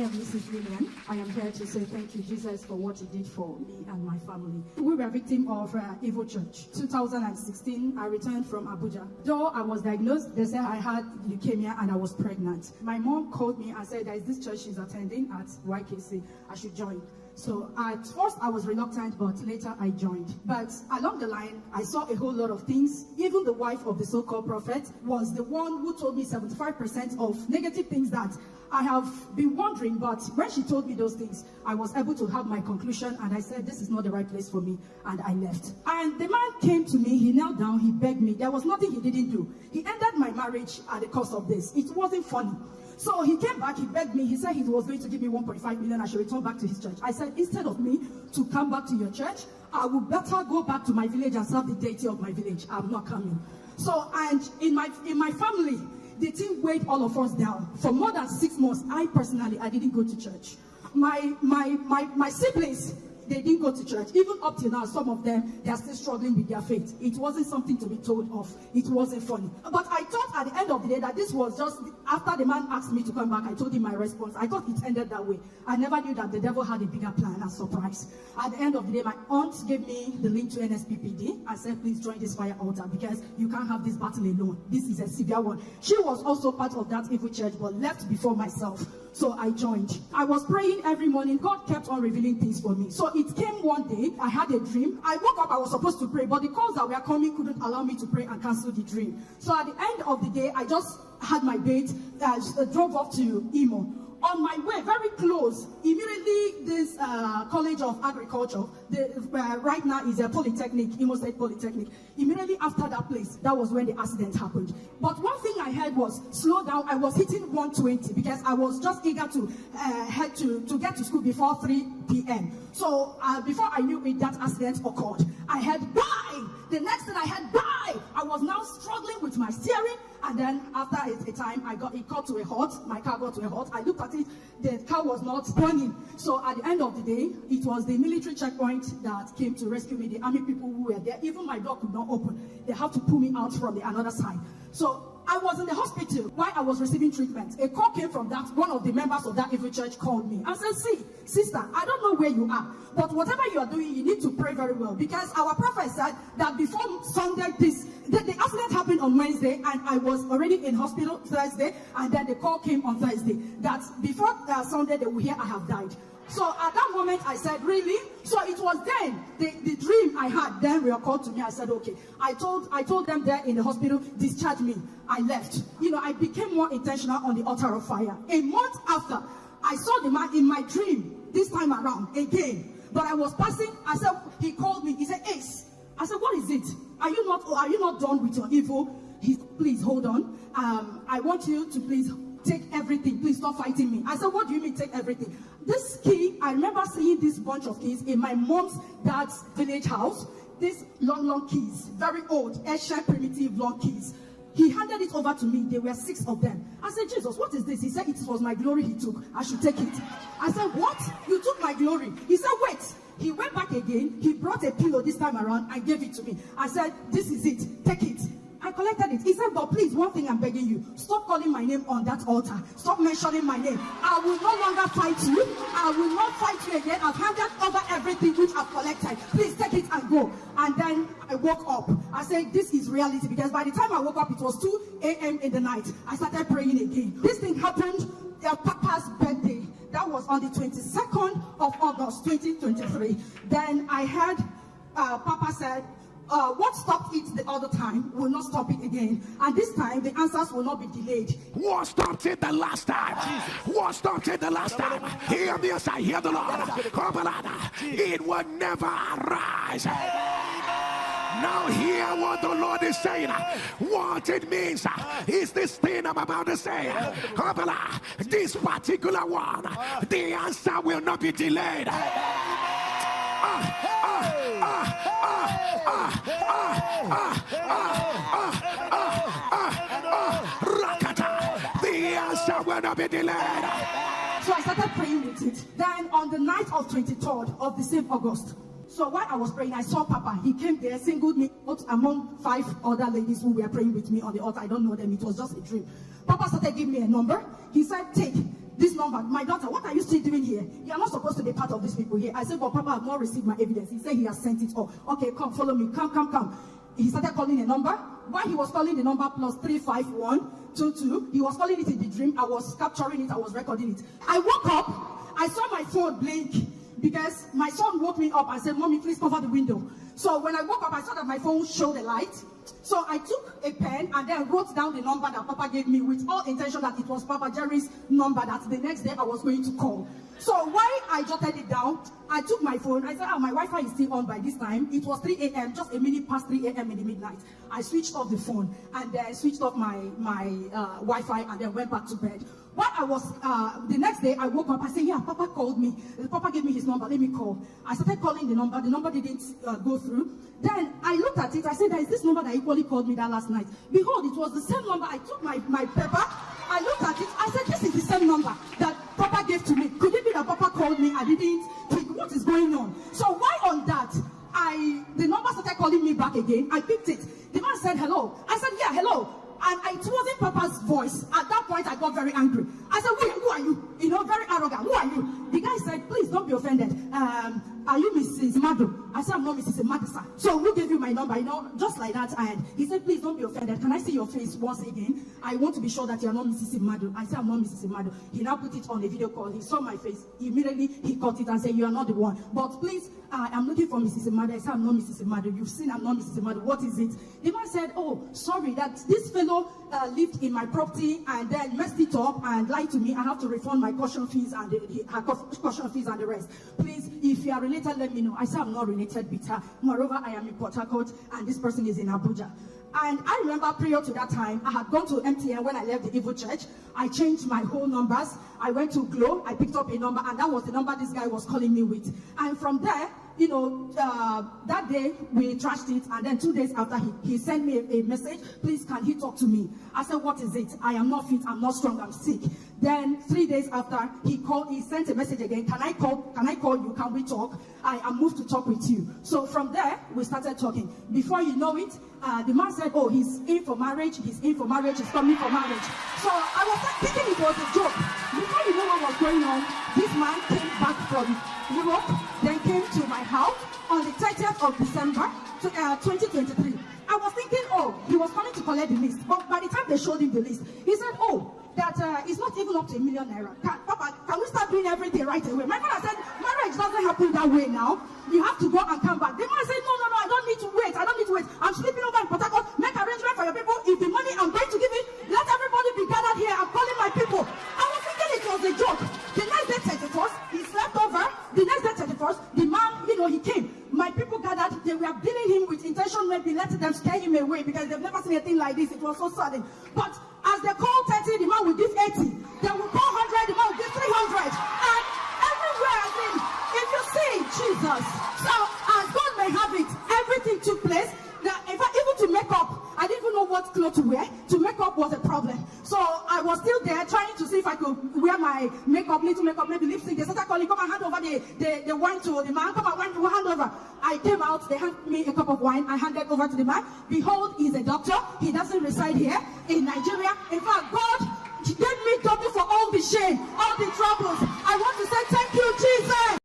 I am Mrs. Lillian. I am here to say thank you, Jesus, for what you did for me and my family. We were a victim of evil church. 2016, I returned from Abuja. Though I was diagnosed, they said I had leukemia and I was pregnant. My mom called me and said there is this church she's attending at YKC. I should join. So at first I was reluctant, but later I joined. But along the line, I saw a whole lot of things. Even the wife of the so-called prophet was the one who told me 75% of negative things that I have been wondering, but when she told me those things, I was able to have my conclusion, and I said, this is not the right place for me, and I left. And the man came to me, he knelt down, he begged me. There was nothing he didn't do. He ended my marriage at the cost of this. It wasn't funny. So he came back, he begged me, he said he was going to give me 1.5 million, I should return back to his church. I said, instead of me to come back to your church, I would better go back to my village and serve the deity of my village. I'm not coming. So, and in my family, the team weighed all of us down. For more than 6 months, I didn't go to church. My siblings, they didn't go to church. Even up till now, some of them, they are still struggling with their faith. It wasn't something to be told of. It wasn't funny. But I thought at the end of the day that this was just, after the man asked me to come back, I told him my response. I thought it ended that way. I never knew that the devil had a bigger plan and surprise. At the end of the day, my aunt gave me the link to nsppd and said, please join this fire altar because you can't have this battle alone. This is a severe one. She was also part of that evil church, but left before myself. So I joined. I was praying every morning. God kept on revealing things for me. So it came one day, I had a dream. I woke up, I was supposed to pray, but the calls that were coming couldn't allow me to pray and cancel the dream. So at the end of the day, I just had my bait, drove off to Imo. On my way, very close, immediately this College of Agriculture, right now is a polytechnic, Imo State Polytechnic. Immediately after that place, that was when the accident happened. But one thing I heard was, slow down. I was hitting 120 because I was just eager to head to get to school before 3 p.m. So before I knew it, that accident occurred. I had bye. The next thing I had bye. I was now struggling with my steering. And then after a time, it got to a halt. My car got to a halt. I looked at it. The car was not burning. So at the end of the day, it was the military checkpoint that came to rescue me. The army people who were there. Even my door could not open. They had to pull me out from the another side. So I was in the hospital while I was receiving treatment. A call came from that. One of the members of that evil church called me and said, see, sister, I don't know where you are, but whatever you are doing, you need to pray very well, because our prophet said that before Sunday, the accident happened on Wednesday, and I was already in hospital Thursday, and then the call came on Thursday that before Sunday they will hear I have died. So at that moment I said, really? So it was then the dream I had then recalled to me. I said, okay. I told them there in the hospital, discharge me. I left. I became more intentional on the altar of fire. A month after, I saw the man in my dream this time around again. But I was passing. I said, he called me. He said, Ace. I said, what is it? Are you not done with your evil? He said, please hold on. I want you to please take everything. Please stop fighting me. I said, what do you mean take everything? This key, I remember seeing this bunch of keys in my mom's dad's village house. These long keys, very old, ancient, primitive long keys. He handed it over to me. There were 6 of them. I said, Jesus, what is this? He said, it was my glory he took. I should take it. I said, what? You took my glory? He said, wait. He went back again. He brought a pillow this time around and gave it to me. I said, this is it. Take it. I collected it. He said, but please, one thing I'm begging you, stop calling my name on that altar. Stop mentioning my name. I will no longer fight you. I will not fight you again. I've handed over everything which I've collected. Please take it and go. And then I woke up. I said, this is reality, because by the time I woke up, it was 2 a.m. in the night. I started praying again. This thing happened their Papa's birthday. That was on the 22nd of August, 2023. Then I heard Papa said, what stopped it the other time will not stop it again. And this time, the answers will not be delayed. What stopped it the last time? What stopped it the last time? Hear me as I hear the Lord. It will never arise. Now hear what the Lord is saying. What it means is this thing I'm about to say. This particular one, the answer will not be delayed. The answer will not be delayed. So I started praying with it. Then on the night of 23rd of the same August, so while I was praying, I saw Papa. He came there, singled me out among 5 other ladies who were praying with me on the altar. I don't know them. It was just a dream. Papa started giving me a number. He said, take. this number. My daughter, what are you still doing here? You are not supposed to be part of these people here. I said, but Papa, I've not received my evidence. He said he has sent it all. Okay, come, follow me. Come. He started calling a number. While he was calling the number plus 35122, he was calling it in the dream. I was capturing it. I was recording it. I woke up. I saw my phone blink because my son woke me up and said, Mommy, please cover the window. So when I woke up, I saw that my phone showed a light. So I took a pen and then wrote down the number that Papa gave me with all intention that it was Papa Jerry's number that the next day I was going to call. So while I jotted it down, I took my phone. I said, my Wi-Fi is still on by this time. It was 3 a.m., just a minute past 3 a.m. in the midnight. I switched off the phone and then switched off my Wi-Fi and then went back to bed. While I was, the next day I woke up, I said, yeah, Papa called me. Papa gave me his number, let me call. I started calling the number didn't go through. Then I looked at it, I said, there is this number that equally called me that last night. Behold, it was the same number. I took my paper, I looked at it, I said, this is the same number that Papa gave to me. Could it be that Papa called me, I didn't think, what is going on? So while on that, the number started calling me back again. I picked it. The man said, hello. I said, yeah, hello. And it wasn't Papa's voice. At that point, I got very angry. I said, who are you? You know, very arrogant. Who are you? The guy said, please don't be offended. Are you Mrs. Mado? I said, I'm not Mrs. Mado, sir. So who gave you my number? You know, just like that. And he said, please don't be offended. Can I see your face once again? I want to be sure that you're not Mrs. Mado. I said, I'm not Mrs. Mado. He now put it on a video call. He saw my face. Immediately, he cut it and said, you are not the one. But please, I'm looking for Mrs. Mado. I said, I'm not Mrs. Mado. You've seen I'm not Mrs. Mado. What is it? The man said, oh, sorry, that this fellow lived in my property and then messed it up and lied to me. I have to refund my caution fees and the rest. Please, if you are related, let me know. I said, I'm not related with her. Moreover, I am in Port Harcourt and this person is in Abuja. And I remember prior to that time, I had gone to MTN when I left the evil church. I changed my whole numbers. I went to Glow. I picked up a number, and that was the number this guy was calling me with. And from there, you know, that day we trashed it, and then 2 days after he sent me a message, please can he talk to me? I said, what is it? I am not fit, I'm not strong, I'm sick. Then 3 days after he sent a message again, can I call you? Can we talk? I am moved to talk with you. So from there, we started talking. Before you know it, the man said, oh, he's in for marriage, he's coming for marriage. So I was thinking it was a joke. Before you know what was going on, this man came back from Europe, then came to my house on the 30th of December 2023. I was thinking, oh, he was coming to collect the list. But by the time they showed him the list, he said, oh, that it's not even up to £1 million. Papa, can we start doing everything right away? My father said, marriage doesn't happen that way now. You have to go and come back. The man said, no, I don't need to wait. I'm sleeping over in Port Harcourt. Make arrangement for your people. If the money I'm going to give it, let everybody be gathered here. I'm calling my people. I was thinking it was a joke. The next day, 31st, he slept over. The next day, 31st, the man, he came. My people gathered. They were dealing him with intention, maybe let them scare him away because they've never seen anything like this. It was so sudden. But as they call 30, the man will give 80. They will call 100, the man will give 300. And everywhere, if you see Jesus, so as God may have it, everything took place. Now, in fact, even to make up, I didn't even know what clothes to wear. To make up was a problem. So I was still there trying to see if I could wear my makeup, little makeup, maybe lipstick. They started calling, come and hand over the wine to the man. Come and hand over. I came out, they handed me a cup of wine. I handed over to the man. Behold, he's a doctor. He doesn't reside here in Nigeria. In fact, God gave me double for all the shame, all the troubles. I want to say thank you, Jesus.